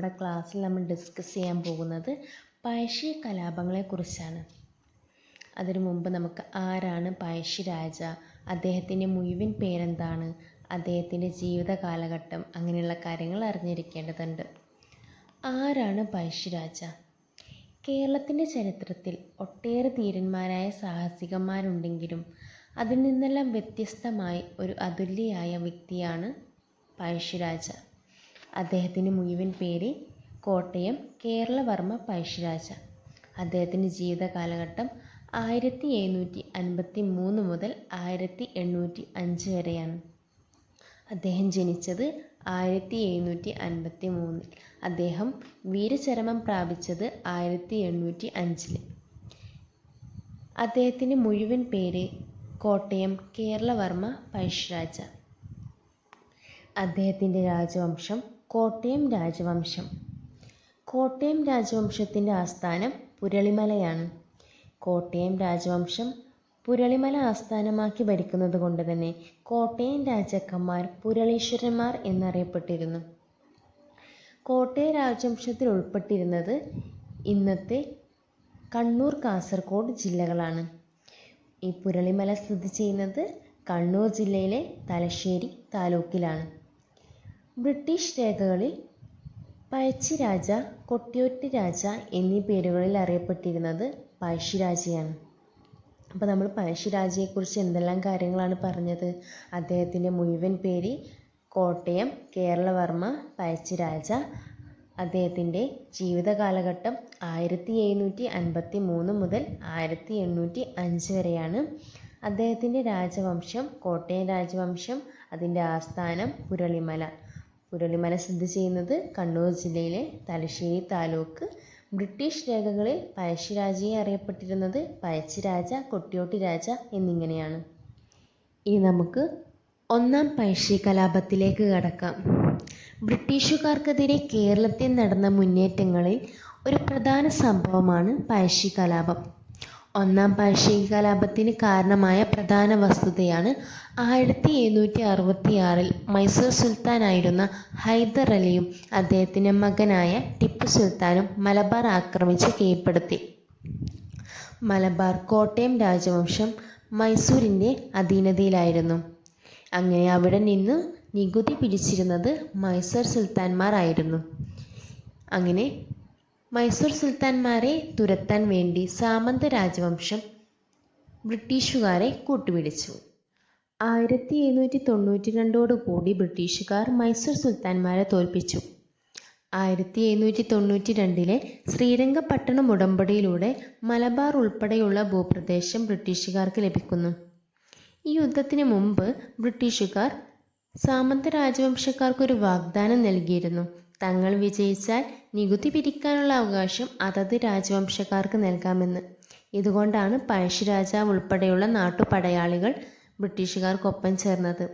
നമ്മുടെ ക്ലാസ്സിൽ നമ്മൾ ഡിസ്കസ് ചെയ്യാൻ പോകുന്നത് പഴശ്ശി കലാപങ്ങളെക്കുറിച്ചാണ്. അതിനു മുമ്പ് നമുക്ക് ആരാണ് പഴശ്ശിരാജ, അദ്ദേഹത്തിൻ്റെ മുഴുവൻ പേരെന്താണ്, അദ്ദേഹത്തിൻ്റെ ജീവിത കാലഘട്ടം, അങ്ങനെയുള്ള കാര്യങ്ങൾ അറിഞ്ഞിരിക്കേണ്ടതുണ്ട്. ആരാണ് പഴശ്ശിരാജ? കേരളത്തിൻ്റെ ചരിത്രത്തിൽ ഒട്ടേറെ ധീരന്മാരായ സാഹസികന്മാരുണ്ടെങ്കിലും അതിൽ നിന്നെല്ലാം വ്യത്യസ്തമായി ഒരു അതുല്യയായ വ്യക്തിയാണ് പഴശ്ശിരാജ. അദ്ദേഹത്തിൻ്റെ മുഴുവൻ പേര് കോട്ടയം കേരളവർമ്മ പഴശ്ശിരാജ. അദ്ദേഹത്തിൻ്റെ ജീവിത കാലഘട്ടം 1753 മുതൽ 1805 വരെയാണ്. അദ്ദേഹം ജനിച്ചത് 1753. അദ്ദേഹം വീരചരമം പ്രാപിച്ചത് 1805. അദ്ദേഹത്തിൻ്റെ മുഴുവൻ പേര് കോട്ടയം കേരളവർമ്മ പഴശ്ശിരാജ. അദ്ദേഹത്തിൻ്റെ രാജവംശം കോട്ടയം രാജവംശം. കോട്ടയം രാജവംശത്തിൻ്റെ ആസ്ഥാനം പുരളിമലയാണ്. കോട്ടയം രാജവംശം പുരളിമല ആസ്ഥാനമാക്കി ഭരിക്കുന്നത് കൊണ്ട് തന്നെ കോട്ടയം രാജാക്കന്മാർ പുരളീശ്വരന്മാർ എന്നറിയപ്പെട്ടിരുന്നു. കോട്ടയം രാജവംശത്തിൽ ഉൾപ്പെട്ടിരുന്നത് ഇന്നത്തെ കണ്ണൂർ, കാസർഗോഡ് ജില്ലകളാണ്. ഈ പുരളിമല സ്ഥിതി ചെയ്യുന്നത് കണ്ണൂർ ജില്ലയിലെ തലശ്ശേരി താലൂക്കിലാണ്. ബ്രിട്ടീഷ് രേഖകളിൽ പഴശ്ശിരാജ, കൊട്ടിയോട്ടി രാജ എന്നീ പേരുകളിൽ അറിയപ്പെട്ടിരുന്നത് പഴശ്ശിരാജയാണ്. അപ്പോൾ നമ്മൾ പഴശ്ശിരാജയെക്കുറിച്ച് എന്തെല്ലാം കാര്യങ്ങളാണ് പറഞ്ഞത്? അദ്ദേഹത്തിൻ്റെ മുഴുവൻ പേര് കോട്ടയം കേരളവർമ്മ പഴശ്ശിരാജ. അദ്ദേഹത്തിൻ്റെ ജീവിത കാലഘട്ടം 1753 മുതൽ 1805 വരെയാണ്. അദ്ദേഹത്തിൻ്റെ രാജവംശം കോട്ടയം രാജവംശം. അതിൻ്റെ ആസ്ഥാനം പുരളിമല. പുരളിമല സ്ഥിതി ചെയ്യുന്നത് കണ്ണൂർ ജില്ലയിലെ തലശ്ശേരി താലൂക്ക്. ബ്രിട്ടീഷ് രേഖകളിൽ പഴശ്ശിരാജയെ അറിയപ്പെട്ടിരുന്നത് പഴശ്ശിരാജ, കൊട്ടിയോട്ടി രാജ എന്നിങ്ങനെയാണ്. ഇനി നമുക്ക് ഒന്നാം പഴശ്ശി കലാപത്തിലേക്ക് കടക്കാം. ബ്രിട്ടീഷുകാർക്കെതിരെ കേരളത്തിൽ നടന്ന മുന്നേറ്റങ്ങളിൽ ഒരു പ്രധാന സംഭവമാണ് പഴശ്ശി കലാപം. ഒന്നാം പഴശ്ശി കലാപത്തിന് കാരണമായ പ്രധാന വസ്തുതയാണ് 1766 മൈസൂർ സുൽത്താനായിരുന്ന ഹൈദർ അലിയും അദ്ദേഹത്തിൻ്റെ മകനായ ടിപ്പു സുൽത്താനും മലബാർ ആക്രമിച്ച് കീഴ്പ്പെടുത്തി. മലബാർ കോട്ടയം രാജവംശം മൈസൂരിൻ്റെ അധീനതയിലായിരുന്നു. അങ്ങനെ അവിടെ നിന്ന് നികുതി പിരിച്ചിരുന്നത് മൈസൂർ സുൽത്താൻമാർ ആയിരുന്നു. അങ്ങനെ മൈസൂർ സുൽത്താൻമാരെ തുരത്താൻ വേണ്ടി സാമന്ത രാജവംശം ബ്രിട്ടീഷുകാരെ കൂട്ടുപിടിച്ചു. 1792 ബ്രിട്ടീഷുകാർ മൈസൂർ സുൽത്താൻമാരെ തോൽപ്പിച്ചു. 1792 ശ്രീരംഗപട്ടണം ഉടമ്പടിയിലൂടെ മലബാർ ഉൾപ്പെടെയുള്ള ഭൂപ്രദേശം ബ്രിട്ടീഷുകാർക്ക് ലഭിക്കുന്നു. ഈ യുദ്ധത്തിന് മുമ്പ് ബ്രിട്ടീഷുകാർ സാമന്ത രാജവംശക്കാർക്കൊരു വാഗ്ദാനം നൽകിയിരുന്നു. തങ്ങൾ വിജയിച്ചാൽ നികുതി പിരിക്കാനുള്ള അവകാശം അതത് രാജവംശക്കാർക്ക് നൽകാമെന്ന്. ഇതുകൊണ്ടാണ് പഴശ്ശിരാജാവ് ഉൾപ്പെടെയുള്ള നാട്ടുപടയാളികൾ ബ്രിട്ടീഷുകാർക്കൊപ്പം ചേർന്നത്.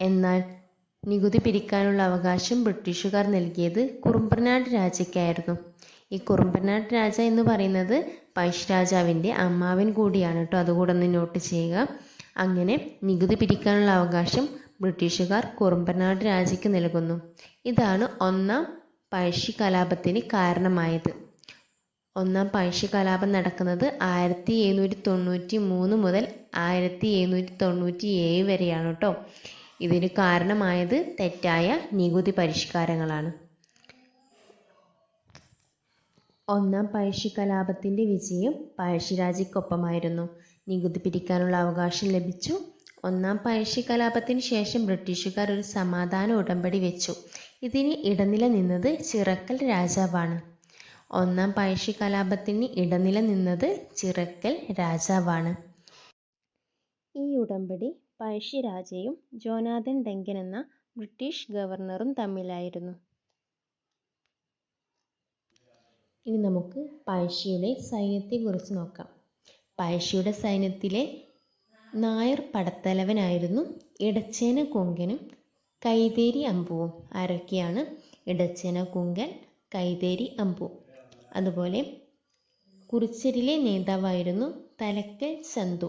എന്നാൽ നികുതി പിരിക്കാനുള്ള അവകാശം ബ്രിട്ടീഷുകാർ നൽകിയത് കുറുമ്പനാട് രാജയ്ക്കായിരുന്നു. ഈ കുറുമ്പനാട് രാജ എന്ന് പറയുന്നത് പഴശ്ശിരാജാവിൻ്റെ അമ്മാവൻ കൂടിയാണ് കേട്ടോ. അതുകൂടെ ഒന്ന് നോട്ട് ചെയ്യുക. അങ്ങനെ നികുതി പിരിക്കാനുള്ള അവകാശം ബ്രിട്ടീഷുകാർ കുറുമ്പനാട് രാജയ്ക്ക് നൽകുന്നു. ഇതാണ് ഒന്നാം പഴശ്ശി കലാപത്തിന് കാരണമായത്. ഒന്നാം പഴശ്ശി കലാപം നടക്കുന്നത് 1793 മുതൽ 1797 വരെയാണ് കേട്ടോ. ഇതിന് കാരണമായത് തെറ്റായ നികുതി പരിഷ്കാരങ്ങളാണ്. ഒന്നാം പഴശ്ശി കലാപത്തിൻ്റെ വിജയം പഴശ്ശിരാജയ്ക്കൊപ്പമായിരുന്നു. നികുതി പിരിക്കാനുള്ള അവകാശം ലഭിച്ചു. ഒന്നാം പഴശ്ശി കലാപത്തിന് ശേഷം ബ്രിട്ടീഷുകാർ ഒരു സമാധാന ഉടമ്പടി വെച്ചു. ഇതിന് ഇടനില നിന്നത് ചിറക്കൽ രാജാവാണ്. ഒന്നാം പഴശ്ശി കലാപത്തിന് ഇടനില നിന്നത് ചിറക്കൽ രാജാവാണ്. ഈ ഉടമ്പടി പഴശ്ശിരാജയും ജോനാഥൻ ഡങ്കൻ എന്ന ബ്രിട്ടീഷ് ഗവർണറും തമ്മിലായിരുന്നു. ഇനി നമുക്ക് പഴശ്ശിയുടെ സൈന്യത്തെക്കുറിച്ച് നോക്കാം. പഴശ്ശിയുടെ സൈന്യത്തിലെ നായർ പടത്തലവനായിരുന്നു ഇടച്ചേന കുങ്കനും കൈതേരി അമ്പുവും. ആരൊക്കെയാണ്? ഇടച്ചേന കുങ്കൻ, കൈതേരി അമ്പു. അതുപോലെ കുറിച്യരിലെ നേതാവായിരുന്നു തലക്കൽ ചന്തു.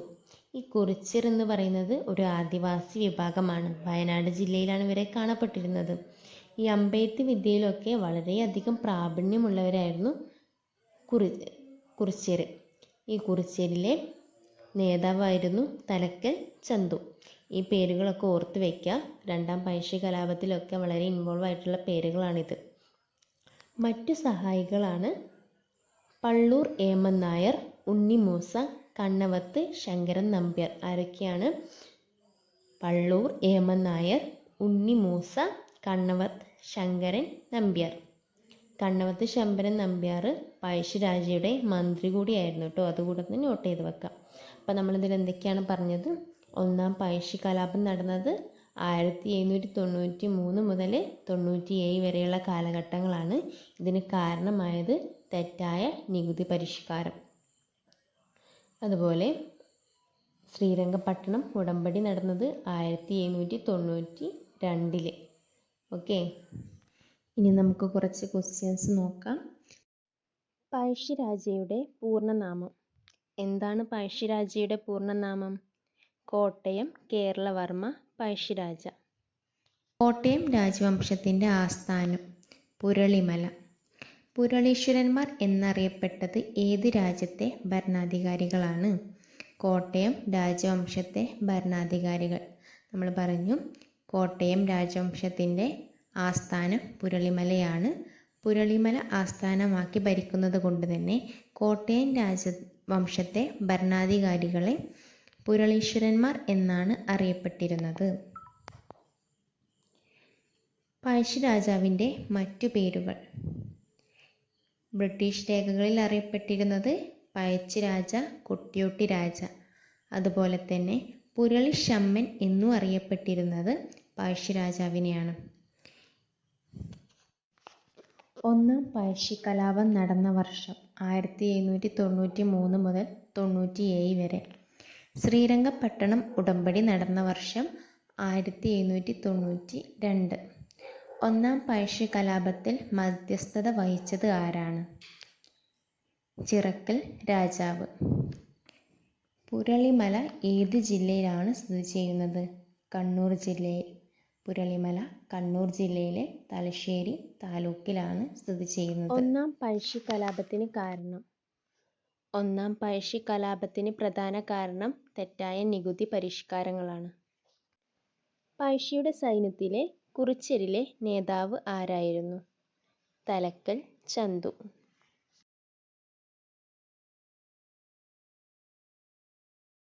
ഈ കുറിച്യർ എന്ന് പറയുന്നത് ഒരു ആദിവാസി വിഭാഗമാണ്. വയനാട് ജില്ലയിലാണ് ഇവരെ കാണപ്പെട്ടിരുന്നത്. ഈ അമ്പെയ്ത്ത് വിദ്യയിലൊക്കെ വളരെയധികം പ്രാവീണ്യമുള്ളവരായിരുന്നു കുറിച്യർ. ഈ കുറിച്യരിലെ നേതാവായിരുന്നു തലക്കൽ ചന്തു. ഈ പേരുകളൊക്കെ ഓർത്ത് വയ്ക്കുക. രണ്ടാം പഴശ്ശി കലാപത്തിലൊക്കെ വളരെ ഇൻവോൾവ് ആയിട്ടുള്ള പേരുകളാണിത്. മറ്റു സഹായികളാണ് പള്ളൂർ ഏമൻ നായർ, ഉണ്ണിമൂസ, കണ്ണവത്ത് ശങ്കരൻ നമ്പ്യാർ. ആരൊക്കെയാണ്? പള്ളൂർ ഏമൻ നായർ, ഉണ്ണിമൂസ, കണ്ണവത്ത് ശങ്കരൻ നമ്പ്യാർ. കണ്ണവത്ത് ശങ്കരൻ നമ്പ്യാർ പഴശ്ശിരാജയുടെ മന്ത്രി കൂടിയായിരുന്നു കേട്ടോ. അതുകൂടെ ഒന്ന് നോട്ട് ചെയ്ത് വെക്കാം. അപ്പം നമ്മളിതിൽ എന്തൊക്കെയാണ് പറഞ്ഞത്? ഒന്നാം പഴശ്ശി കലാപം നടന്നത് 1793 മുതൽ 97 വരെയുള്ള കാലഘട്ടങ്ങളാണ്. ഇതിന് കാരണമായത് തെറ്റായ നികുതി പരിഷ്കാരം. അതുപോലെ ശ്രീരംഗപട്ടണം ഉടമ്പടി നടന്നത് 1792. ഓക്കെ, ഇനി നമുക്ക് കുറച്ച് ക്വസ്റ്റ്യൻസ് നോക്കാം. പഴശ്ശിരാജയുടെ പൂർണ്ണനാമം എന്താണ്? പഴശ്ശിരാജയുടെ പൂർണ്ണനാമം കോട്ടയം കേരളവർമ്മ പഴശ്ശിരാജ. കോട്ടയം രാജവംശത്തിൻ്റെ ആസ്ഥാനം പുരളിമല. പുരളീശ്വരന്മാർ എന്നറിയപ്പെട്ടത് ഏത് രാജ്യത്തെ ഭരണാധികാരികളാണ്? കോട്ടയം രാജവംശത്തെ ഭരണാധികാരികൾ. നമ്മൾ പറഞ്ഞു കോട്ടയം രാജവംശത്തിൻ്റെ ആസ്ഥാനം പുരളിമലയാണ്. പുരളിമല ആസ്ഥാനമാക്കി ഭരിക്കുന്നത് കൊണ്ട് തന്നെ കോട്ടയം രാജവംശത്തെ ഭരണാധികാരികളെ പുരളീശ്വരന്മാർ എന്നാണ് അറിയപ്പെട്ടിരുന്നത്. പഴശ്ശി രാജാവിൻ്റെ മറ്റു പേരുകൾ. ബ്രിട്ടീഷ് രേഖകളിൽ അറിയപ്പെട്ടിരുന്നത് പഴശ്ശി രാജ, കൊട്ടിയോട്ടി രാജ. അതുപോലെ തന്നെ പുരളിശമ്മൻ എന്നും അറിയപ്പെട്ടിരുന്നത് പഴശ്ശി രാജാവിനെയാണ്. ഒന്നാം പഴശ്ശി കലാപം നടന്ന വർഷം 1793 മുതൽ 97 വരെ. ശ്രീരംഗപട്ടണം ഉടമ്പടി നടന്ന വർഷം 1792. ഒന്നാം പഴശ്ശി കലാപത്തിൽ മധ്യസ്ഥത വഹിച്ചത് ആരാണ്? ചിറക്കൽ രാജാവ്. പുരളിമല ഏത് ജില്ലയിലാണ് സ്ഥിതി ചെയ്യുന്നത്? കണ്ണൂർ ജില്ലയിൽ. പുരളിമല കണ്ണൂർ ജില്ലയിലെ തലശ്ശേരി താലൂക്കിലാണ് സ്ഥിതി ചെയ്യുന്നത്. ഒന്നാം പഴശ്ശി കലാപത്തിന് കാരണം. ഒന്നാം പഴശ്ശി കലാപത്തിന് പ്രധാന കാരണം തെറ്റായ നികുതി പരിഷ്കാരങ്ങളാണ്. പഴശ്ശിയുടെ സൈന്യത്തിലെ കുറിച്യരിലെ നേതാവ് ആരായിരുന്നു? തലക്കൽ ചന്തു.